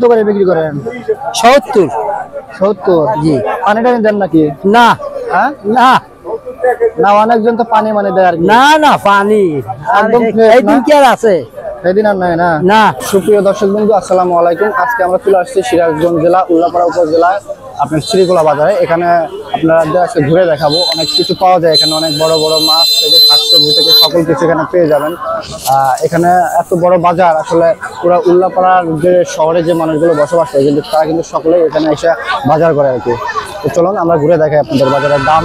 কত করে বিক্রি করেন? 70। 70। জি। পানি টানি দেন নাকি? না। হ্যাঁ না না, অনেকজন তো পানি মানে দেয় আর কি। না না পানি একদম এই দিন কি আর আছে? সেদিন আর নাই না। না। সুপ্রিয় দর্শক বন্ধু, আসসালামু আলাইকুম। আজকে আমরা চলে আসছি সিরাজগঞ্জ জেলা উল্লাপাড়া উপজেলায় আপনার শ্রীকোলা বাজারে। এখানে আপনারা আজকে ঘুরে দেখাবো, অনেক কিছু পাওয়া যায় এখানে। অনেক বড় বড় মাছ থেকে শাকসবজি থেকে সকল কিছু এখানে পেয়ে যাবেন। এখানে এত বড় বাজার, আসলে পুরো উল্লাপাড়ার যে শহরে যে মানুষগুলো বসবাস করে, কিন্তু তারা কিন্তু সকলেই এখানে এসে বাজার করে আর কি। তো চলুন আমরা ঘুরে দেখাই আপনাদের বাজারের দাম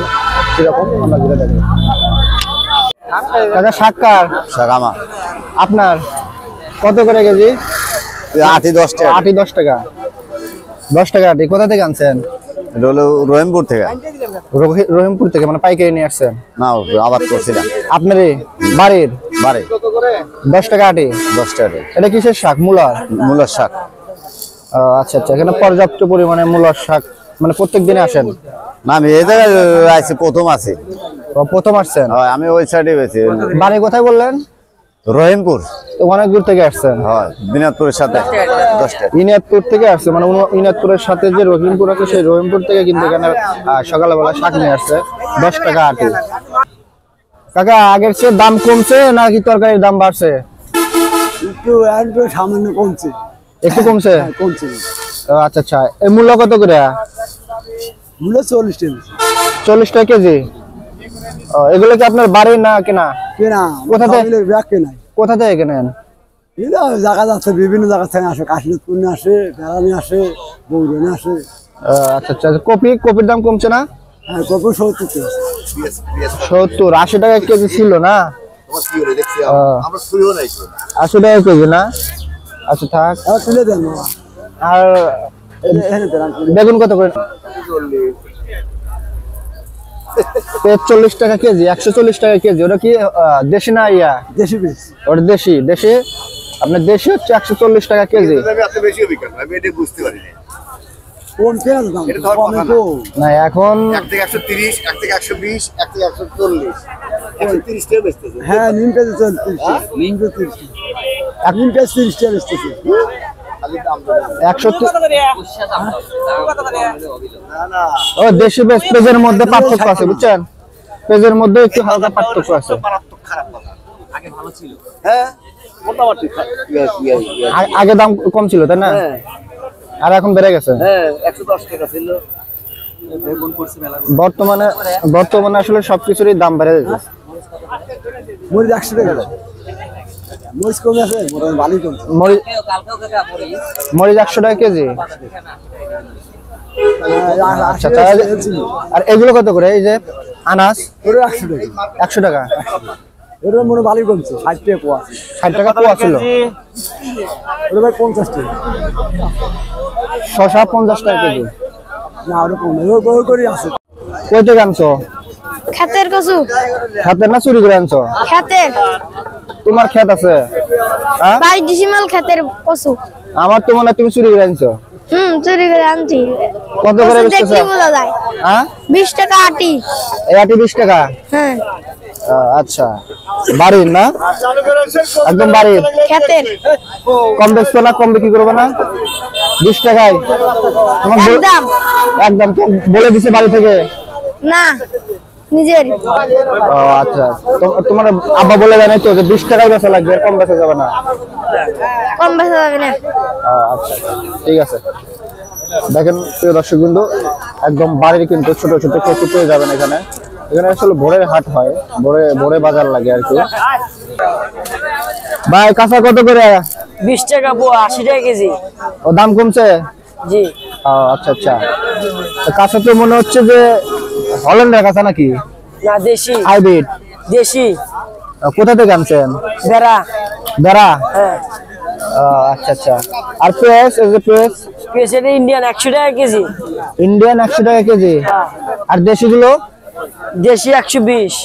কিরকম, আমরা ঘুরে দেখাই। কাকা শাককার শাকামা আপনার কত করে কেজি? 8-10 টাকা। 8-10 টাকা। 10 টাকা আটি। কোথা থেকে আনছেন? রহিমপুর থেকে। রহিমপুর থেকে, মানে পাইকারি নিয়ে আসছেন? না, আবাদ করছিলাম। আপনারই বাড়ির? বাড়ি। 10 টাকা আটি। 10 টাকা। এটা কিসের শাক? মূলার? মূলার শাক। আচ্ছা আচ্ছা, এখানে পর্যাপ্ত পরিমাণে মূলার শাক, মানে প্রত্যেক দিনে আসেন? না, আমি এই জায়গায় আছি, প্রথম আছি। প্রথম আসছেন? আমি ওই সাইডে গেছি। বাড়ি কোথায় বললেন? রহিমপুর। তো অনেক দূর থেকে আসছেন? হয়, দিনাজপুরের সাথে 10 টাকা। ইনাদপুর থেকে আসছে, মানে ইনাদপুরের সাথে যে রহিমপুর আছে, সেই রহিমপুর থেকে কিন্তু এখানে সকালবেলা শাক নিয়ে আসছে। 10 টাকা আটি। কাকা, আগের চেয়ে দাম কমছে নাকি তরকারির দাম বাড়ছে? একটু সামান্য কমছে। একটু কমছে? কমছে। আচ্ছা আচ্ছা। এই মূল্য কত করে? মূল্য 40 টাকা। 40 টাকা কেজি। এগুলো কি আপনার বাড়ির না কেনা? কেনা। কোথা থেকে? ব্যাগ কেনাই। কোথা থেকে কেনেন? জায়গা যাচ্ছে, বিভিন্ন জায়গা থেকে আসে। কাশীনাথপুর আসে, বেড়ানি আসে, বৌরনি আসে। আচ্ছা আচ্ছা। কপির দাম কমছে না? হ্যাঁ, কপি 70 টাকা। 70, 80 টাকা কেজি ছিল না? 80 টাকা কেজি না? আচ্ছা থাক। তুলে দেন বাবা। আর বেগুন কত করে? 40 টাকা কেজি। 140 টাকা কেজি। ওটা কি দেশি না ইয়া? দেশি পিস। ওটা দেশি। দেশি আপনার দেশি হচ্ছে 140 টাকা কেজি। কোন পেঁয়াজ দাম? না এখন 1 থেকে 130, 1 থেকে 120, 1 থেকে 140, 130 টাকা বেচতেছে। হ্যাঁ, নিম পেঁয়াজ 30। নিম পেঁয়াজ 30। নিম পেঁয়াজ 30 টাকা বেচতেছে। 100। ও দেশি পেঁয়াজের মধ্যে পার্থক্য আছে, বুঝছেন? পেঁয়াজের মধ্যে একটু হালকা পার্থক্য আছে। আগে দাম কম ছিল তাই না? আর এখন বেড়ে গেছে। বর্তমানে আসলে সবকিছুরই দাম বেড়ে গেছে। মরিচ 100 টাকা। মরিচ কমে আছে, ভালোই কমছে। মরিচ 100 টাকা কেজি। আচ্ছা। আর এগুলো কত করে? এই যে আনাজ 100 টাকা। 100 টাকা। এটা মনে ভালোই কমছে। 60 টাকা পোয়া। 60 টাকা পোয়া ছিল। ওটা ভাই 50 টাকা। শসা 50 টাকা কেজি। না, ওটা কমে। ওই করে আছে। কই থেকে আনছো? ক্ষেতের কচু। ক্ষেতের না চুরি করে আনছো? ক্ষেতের। তোমার ক্ষেত আছে? হ্যাঁ, 22 ডিসিমাল ক্ষেতের কচু। আমার তো মনে হয় তুমি চুরি করে আনছো। চুরি করে আনছি। কত করে বেচতেছো? দেখি বোঝা যায়। হ্যাঁ, 20 টাকা আটি। এই আটি 20 টাকা? হ্যাঁ। আচ্ছা, বাড়ির না? একদম বাড়ির। ক্ষেতের। কম বেচছো না? কম বিক্রি করবে না? 20 টাকায় তোমার একদম। একদম তো বলে দিছে বাড়ি থেকে? না, নিজের। আচ্ছা। তোমার আব্বা বলে দেয় নাই তো যে 20 টাকায় বেচা লাগবে, কম বেচা যাবে না? কম বেচা যাবে না। আচ্ছা, ঠিক আছে। দেখেন প্রিয় দর্শক বিন্দু, একদম বাড়ির কিন্তু ছোট ছোট কচু পেয়ে যাবেন এখানে। এখানে আসলে ভোরের হাট হয়, ভোরে বাজার লাগে আর কি। ভাই কাঁচা কত করে? 20 টাকা পোয়া, 80 টাকা কেজি। ও দাম কমছে? জি। আচ্ছা আচ্ছা। কাঁচা তো মনে হচ্ছে যে হল্যান্ডের কাঁচা নাকি? না, দেশি। হাইব্রিড দেশি। কোথা থেকে আনছেন? বেড়া। বেড়া? হ্যাঁ। আচ্ছা আচ্ছা। আর পেঁয়াজ? এই যে পেঁয়াজ? পেঁয়াজ ইন্ডিয়ান 100 টাকা কেজি। ইন্ডিয়ান 100 টাকা কেজি। আর দেশিগুলো? দেশি 120।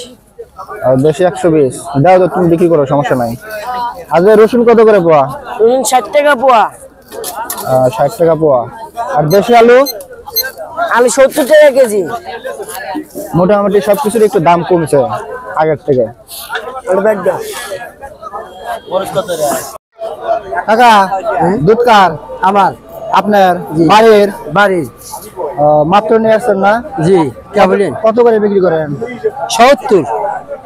দেশি 120। দাও তো, তুমি বিক্রি করো, সমস্যা নাই। আর রসুন কত করে পোয়া? রসুন 60 টাকা পোয়া। 60 টাকা পোয়া। আর দেশি আলু? আলু 70 টাকা কেজি। মোটামুটি সবকিছুর একটু দাম কমছে আগের থেকে। কাকা দুধ কার? আমার। আপনার বাড়ির বাড়ির মাত্র নিয়ে আসছেন না? জি কে বলেন কত করে বিক্রি করেন? 70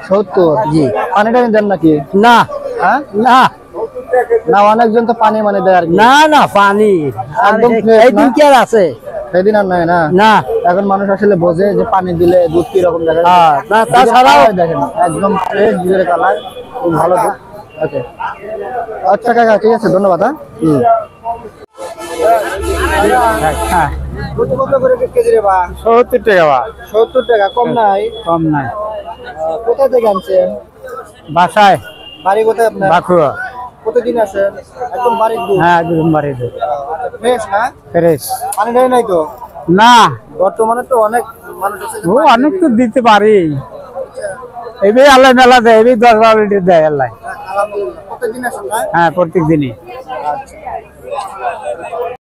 70। জি পানি টানি দেন নাকি? না হ্যাঁ, না না অনেকজন তো পানি মানে দেয় আর কি। না না পানি একদম fresh এই দিন না? কি আর আছে সেদিন আর নাই না। না এখন মানুষ আসলে বোঝে যে পানি দিলে দুধ কি রকম দেখা যায়। হ্যাঁ, না, তাছাড়াও- দুধের colour দেখেন একদম ফ্রেশ দুধের কালার, খুব ভালো দুধ। ওকে, আচ্ছা কাকা, ঠিক আছে, ধন্যবাদ। হ্যাঁ, কত করে কেজি রে বা? 70 টাকা বা 70 টাকা, কম নাই? কম নাই কোথা থেকে আনছেন? বাসায় বাড়ি কোথায় আপনার? বাঁকুড়া কতদিন আসেন? একদম বাড়ির দুধ, হ্যাঁ একদম বাড়িতে ফ্রেশ না? ফ্রেশ পানি দেয় নাই তো? না বর্তমানে তো অনেক মানুষ আছে যে ও পানি অনেক দেয়। তো দিতে পারি এবার আল্লাহ মেলা দেয় এবার 10-12 লিটার দেয় আল্লাহ আলহামদুলিল্লাহ। কতদিন আসেন না? হ্যাঁ প্রত্যেক দিনই আচ্ছা।